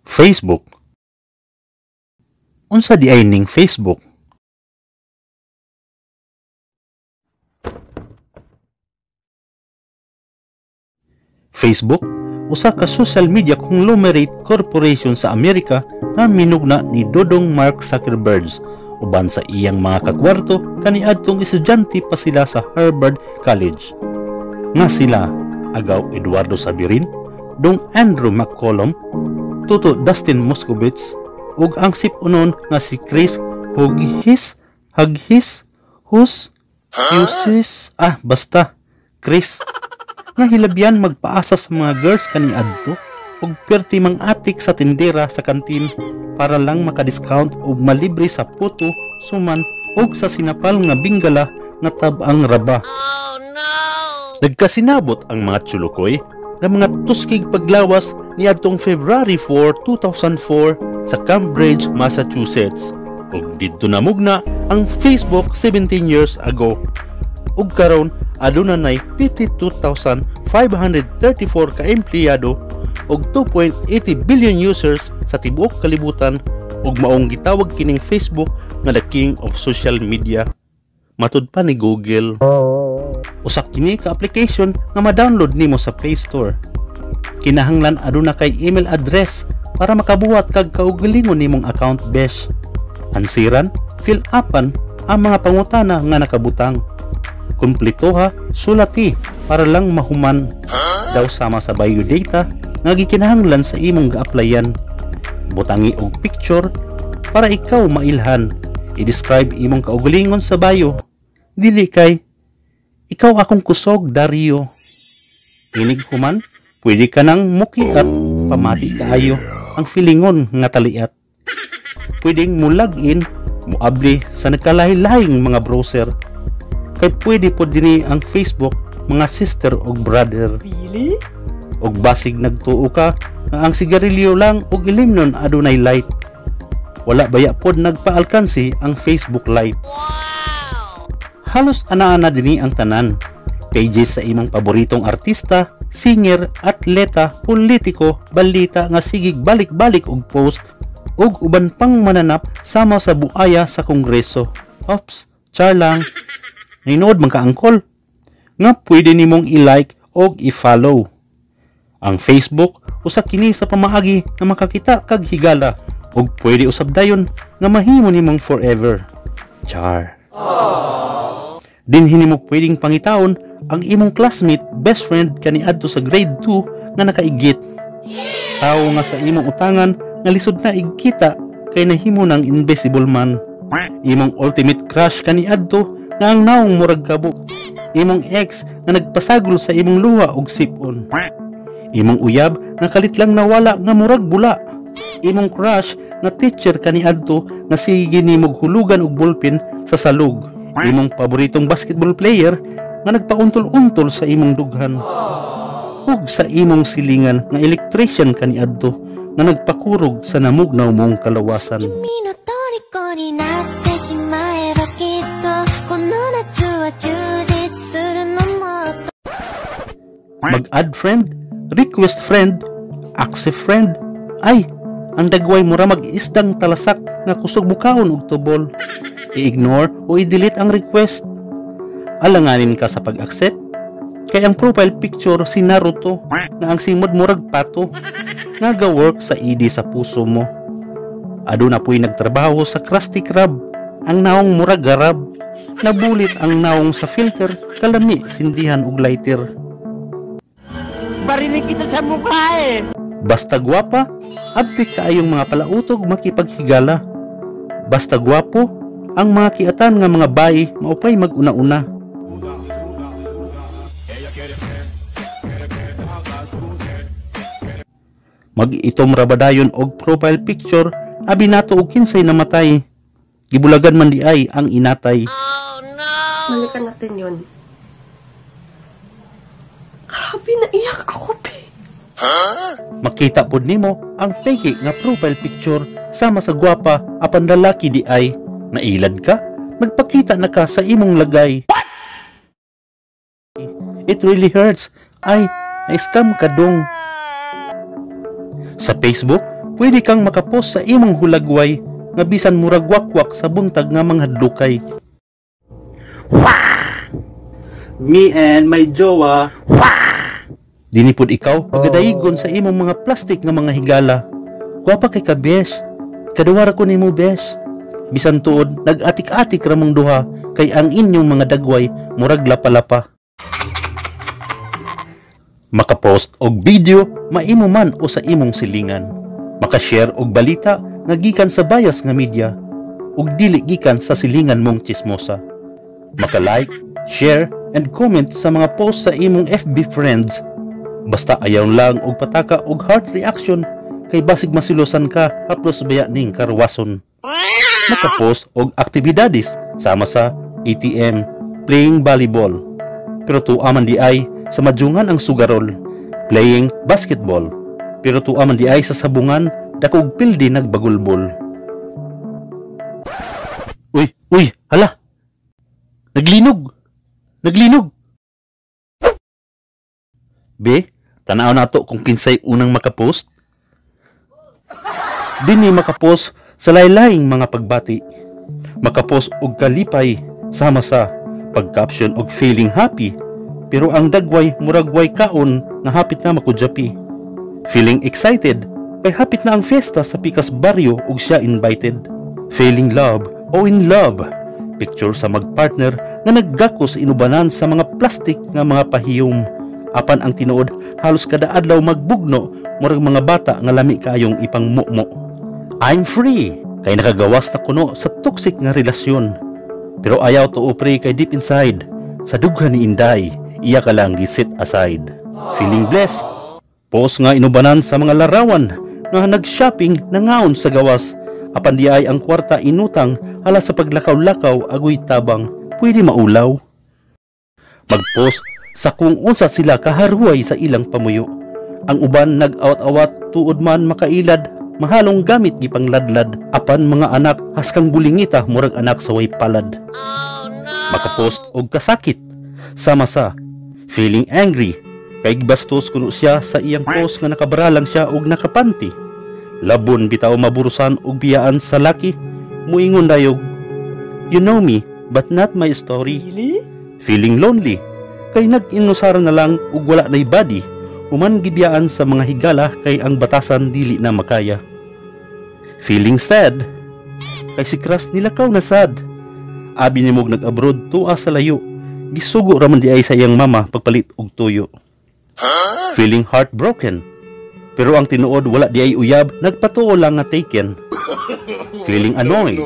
Facebook. Unsa di ay ning Facebook? Facebook, usa ka social media conglomerate corporation sa Amerika nga minugna ni Dodong Mark Zuckerberg uban sa iyang mga kakwarto kaniadtong estudyante pa sila sa Harvard College. Nga sila agaw Eduardo Sabirin, Dong Andrew McCollum, Tuto Dustin Moskovitz, ug ang sipunon nga si Chris Chris nga hilabyan magpaasa sa mga girls kaniadto ug perti mang atik sa tindera sa kantin para lang makadiscount ug malibre sa puto, suman ug sa sinapal nga binggala nga tab-ang raba. Oh no! Nagkasinabot ang mga tsulukoy nga mga tuskig paglawas niadtong February 4, 2004 sa Cambridge, Massachusetts ug didto namugna ang Facebook 17 years ago ug karon aduna nay 52,534 ka empleyado ug 2.80 billion users sa tibuok kalibutan ug maong gitawag kining Facebook nga the king of social media matud pa ni Google. Usa kini ka application nga ma-download nimo sa Play Store. Kinahanglan aduna kay email address para makabuhat kag kaugalingon nimong account besh. Ansiran, fill upan ang mga pangutana nga nakabutang. Kumpletoha, sulati para lang mahuman daw sama sa biodata nga gikinahanglan sa imong ga-applyan. Butangi og picture para ikaw mailhan. I-describe imong kaugalingon sa bio. Dili kay ikaw akong kusog Dario. Inig human, pwede ka nang mukiat pamati kaayo ang feelingon nga taliat. Pwedeng mo login, muabli sa nagkalahi-lahing mga browser. Kay pwede po din ang Facebook mga sister o brother. Really? Og basig nagtuo ka nga ang sigarilyo lang og ilimnon adunay light. Wala baya pod nagpaalkansi ang Facebook Lite. Wow! Halos ana-ana dinhi ang tanan. Pages sa imong paboritong artista, singer, atleta, politiko, balita nga sigig balik-balik og post ug uban pang mananap sama sa buaya sa Kongreso. Ops, char lang. Ninood man ka angkol nga pwede nimong i-like o i-follow. Ang Facebook usa kini sa pamaagi nga makakita kag higala ug pwede usab dayon nga mahimo nimong forever. Char. Dinhi nimo pwedeng pangitaon ang imong classmate, best friend kaniadto sa grade 2 nga nakaigit. Tao nga sa imong utangan nga lisod na igkita kay nahimo ng invisible man. Imong ultimate crush kaniadto nga ang naong murag kabuk. Imong ex nga nagpasagol sa imong luha og sipon. Imong uyab nga kalit lang nawala nga murag bula. Imong crush nga teacher kaniadto nga sige nimog hulugan og ballpen sa salog. Imong paboritong basketball player nga nagpauntol-untol sa imong dughan. Ug sa imong silingan nga electrician kaniadto nga nagpakurog sa namugnaw mong kalawasan. Mag-add friend, request friend, accept friend. Ay, ang dagway mura mag-isdang talasak nga kusog mukaon og tubol. I-ignore o i-delete ang request. Alanganin ka sa pag-accept. Kaya ang profile picture si Naruto na ang simod murag pato nga ga-work sa ID sa puso mo. Aduna po'y nagtrabaho sa Krusty Krab, ang naong murag garab. Nabulit ang naong sa filter, kalami sindihan og lighter. Barinig kita sa mukha eh. Basta gwapa, abti kaayong mga palautog makipaghigala. Basta gwapo, ang mga kiatan nga mga bayi maupay mag-una-una. Mag-itom rabadayon og profile picture, abi nato og kinsay namatay. Gibulagan man di ay ang inatay. Oh no! Balikan natin yun. Grabe, naiyak ako, pe. Makita pod nimo ang fake nga profile picture sama sa gwapa apan lalaki di ay. Nailad ka? Magpakita na ka sa imong lagay. It really hurts. Ay, na-scam ka dong. Sa Facebook, pwede kang makapost sa imong hulagway nga bisan murag wakwak sa buntag nga mga hadlukay. Me and my jowa. Dinipod ikaw pagadayigon sa imong mga plastic nga mga higala. Gwapa kay ka, besh. Kaduwara ko nimo, besh. Bisan tuod nag-atik-atik ramong duha kay ang inyong mga dagway murag lapa-lapa. Makapost og video maimo man o sa imong silingan. Makashare og balita nga gikan sa bias nga media ug dili gikan sa silingan mong chismosa. Maka-like, share and comment sa mga post sa imong FB friends. Basta ayaw lang og pataka og heart reaction kay basig masilosan ka haplos baya ning karwason. Makapost og aktibidades sama sa ATM, playing volleyball. Pero tuaman di ay sa madjungan ang sugarol, playing basketball. Pero tuaman di ay sa sabungan dakog pildi nagbagulbol. Uy, hala. Naglinog. Be, tanaw nato kung kinsay unang makapost. Dini makapost sa laylaying mga pagbati. Makapost og kalipay sama sa pag-caption og feeling happy. Pero ang dagway muragway kaon nga hapit na makudyapi. Feeling excited kay hapit na ang fiesta sa pikas baryo ug siya invited. Feeling love o in love. Picture sa magpartner nga naggakos inubanan sa mga plastic nga mga pahiyom. Apan ang tinuod halos kada adlaw magbugno murag mga bata nga lami kaayong ipangmukmo. I'm free kay nakagawas na kuno sa toxic nga relasyon. Pero ayaw to upre kay deep inside sa dughan ni Inday iya ka lang gisit aside. Feeling blessed. Post nga inubanan sa mga larawan nga nag-shopping nangaon sa gawas. Apan di ay ang kwarta inutang hala sa paglakaw-lakaw agoy tabang pwede maulaw. Mag-post sa kung unsa sila kaharuay sa ilang pamuyo. Ang uban nag-awat-awat tuod man makailad mahalong gamit gipangladlad. Apan mga anak haskang bulingita murag anak sa way palad. Makapost og kasakit sama sa feeling angry kay gibastos kuno siya sa iyang post nga nakabaralang siya og nakapanty. Labon bitaw maburusan og biyaan sa laki. Muingon dayog, you know me but not my story. Really? Feeling lonely kay nag-inusara na lang ug wala nay body. Human gibiyaan sa mga higala kay ang batasan dili na makaya. Feeling sad kay si crush nilakaw na sad. Abi nimog nag-abroad tuwa sa layo. Gisugo raman di ay sa iyang mama pagpalit og tuyo. Feeling heartbroken pero ang tinuod wala di ay uyab, nagpatuo lang nga taken. Feeling annoyed,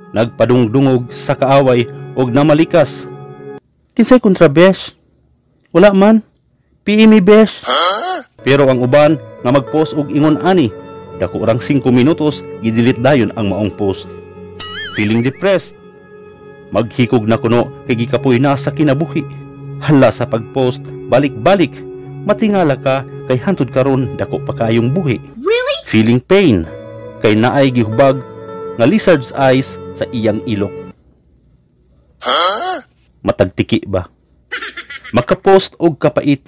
nagpadungdungog sa kaaway og namalikas. Kinsay kontra, besh? Wala man. PME, besh. Pero ang uban nga magpost og ingon ani, dako orang 5 minutos gidelete dayon ang maong post. Feeling depressed, maghikog na kuno kay gikapoy na sa kinabuhi. Hala sa pagpost balik-balik, matingala ka kay hantud karon dako pa kayong buhi. Really? Feeling pain kay naay gihubag nga lizard's eyes sa iyang ilok. Matagtiki ba? Makapost og kapait,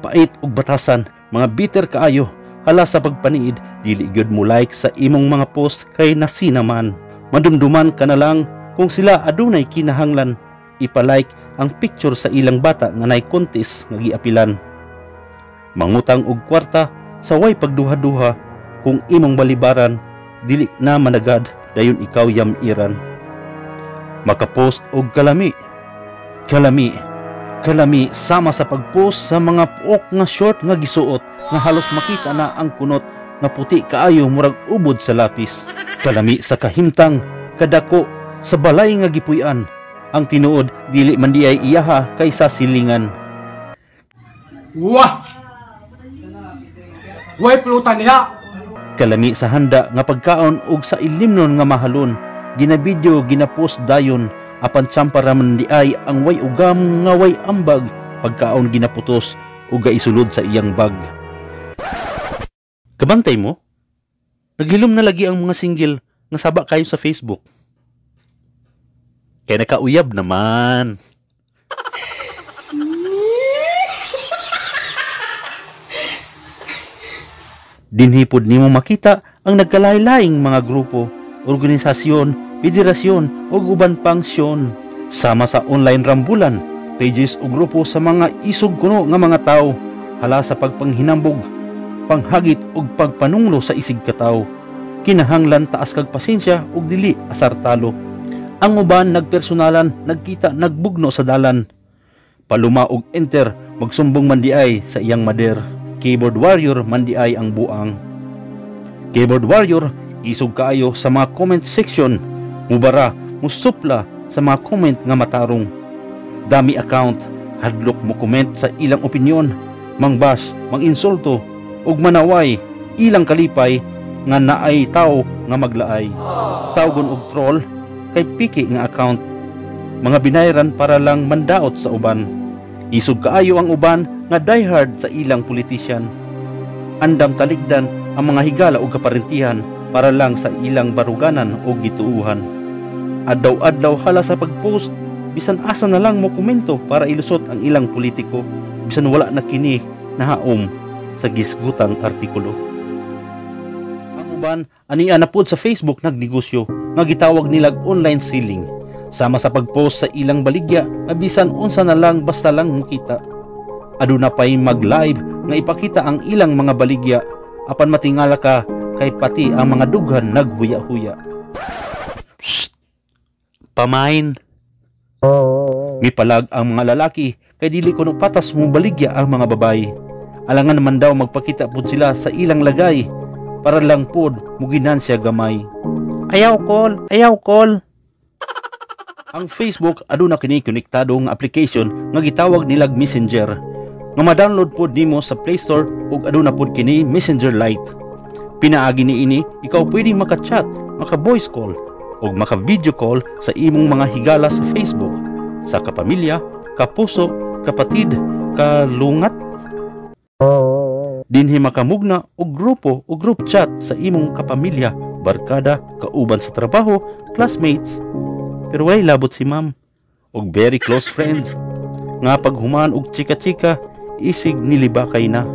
pait og batasan, mga bitter kaayo. Hala sa pagpaniid dili gyud mo like sa imong mga post kay nasinaman. Madumduman ka na lang kung sila adunay kinahanglan. Ipalike ang picture sa ilang bata nga nay contest nga giapilan. Mangutang og kwarta sa way pagduha-duha kung imong balibaran dili na managad dayon ikaw yamiran. Makapost og kalami sama sa pagpost sa mga puok nga short nga gisuot nga halos makita na ang kunot nga puti kaayo murag ubod sa lapis. Kalami sa kahimtang kadako sa balay nga gipuy-an. Ang tinuod dili man di ay iyaha kaysa silingan. Wah! Way pulutan niya! Kalami sa handa nga pagkaon ug sa ilimnon nga mahalon. Ginabidyo ginapost dayon apan tsampara man di ay ang way ugam nga way ambag. Pagkaon ginaputos ug gaisulod sa iyang bag. Kabantay mo? Naghilom na lagi ang mga single nga saba kayo sa Facebook. Kaya nakauyab naman. Dinhipod nimo makita ang nagkalain-laing mga grupo, organisasyon, federasyon o uban pang syon. Sama sa online rambulan, pages o grupo sa mga isog kuno nga mga tao, hala sa pagpanghinambog, panghagit o pagpanunglo sa isig kataw. Kinahanglan taas kag pasensya ug dili asar talo. Ang uban nagpersonalan, nagkita, nagbugno sa dalan. Paluma og enter, magsumbong mandiay sa iyang mader. Keyboard warrior mandiay ang buang. Keyboard warrior, isog kaayo sa mga comment section. Mubara, musupla sa mga comment nga matarong. Dami account, hadlok mo comment sa ilang opinyon, mangbash, manginsulto, ug manaway, ilang kalipay, nga naay tao nga maglaay. Tawgon og troll, kay piki nga account. Mga binayran para lang mandaot sa uban. Isog kaayo ang uban nga diehard sa ilang politician. Andam taligdan ang mga higala o kaparentihan para lang sa ilang baruganan o gituuhan. Adlaw-adlaw hala sa pagpost, bisan asa na lang mo komento para ilusot ang ilang politiko, bisan wala na kini nahaom sa gisgutang artikulo. Ang uban ania na pod sa Facebook nagnegosyo nga gitawag nilag online selling. Sama sa pagpost sa ilang baligya nga bisan unsa na lang basta lang mukita. Aduna pay mag-live nga ipakita ang ilang mga baligya apan matingala ka kay pati ang mga dughan naghuya-huya. Psst! Pamain. Mipalag ang mga lalaki kay dili kuno patas mo baligya ang mga babae. Alangan naman daw magpakita pud sila sa ilang lagay para lang pod muginansya gamay. Ayaw call. Ang Facebook aduna kini konektado nga application nga gitawag nilag Messenger. Nga ma-download pod nimo sa Play Store ug aduna pod kini Messenger Lite. Pinaagi niini ikaw pwedeng maka-chat, maka-voice call ug maka-video call sa imong mga higala sa Facebook, sa kapamilya, kapuso, kapatid, kalungat. Dinhi makamugna og grupo o group chat sa imong kapamilya, barkada, kauban sa trabaho, classmates. Pero way labot si ma'am og very close friends nga paghuman og chika-chika isig nilibakay na.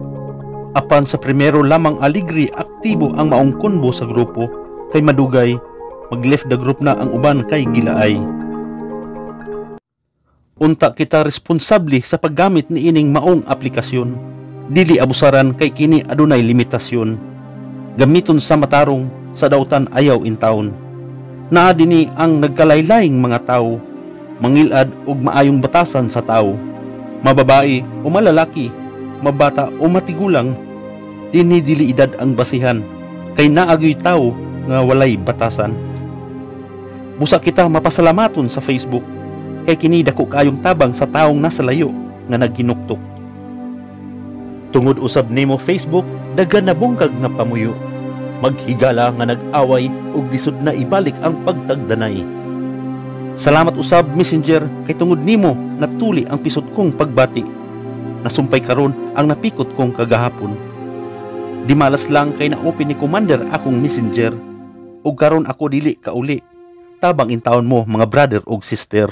Apan sa primero lamang aligri aktibo ang maong kunbo sa grupo kay madugay mag-left the group na ang uban kay gilaay. Unta kita responsable sa paggamit ni ining maong aplikasyon. Dili abusaran kay kini adunay limitasyon. Gamiton sa matarong, sa dautan ayaw in taon. Naa dinhi ang nagkalaylayng mga tao, mangilad og maayong batasan sa tao. Mababae o malalaki, mabata o matigulang, dinhi dili edad ang basihan, kay naagyoy tao nga walay batasan. Busa kita mapasalamaton sa Facebook kay kini dako kayong tabang sa taong nasa layo nga naghinuktok. Tungod usab nimo Facebook, daghan na bungkag nga pamuyo. Maghigala nga nag-away ug lisod na ibalik ang pagtagdanay. Salamat usab Messenger kay tungod nimo natuli ang pisot kong pagbati. Nasumpay karon ang napikot kong kagahapon. Di malas lang kay na-open ni Commander akong Messenger ug karon ako dili kauli. Tabang in taon mo mga brother ug sister.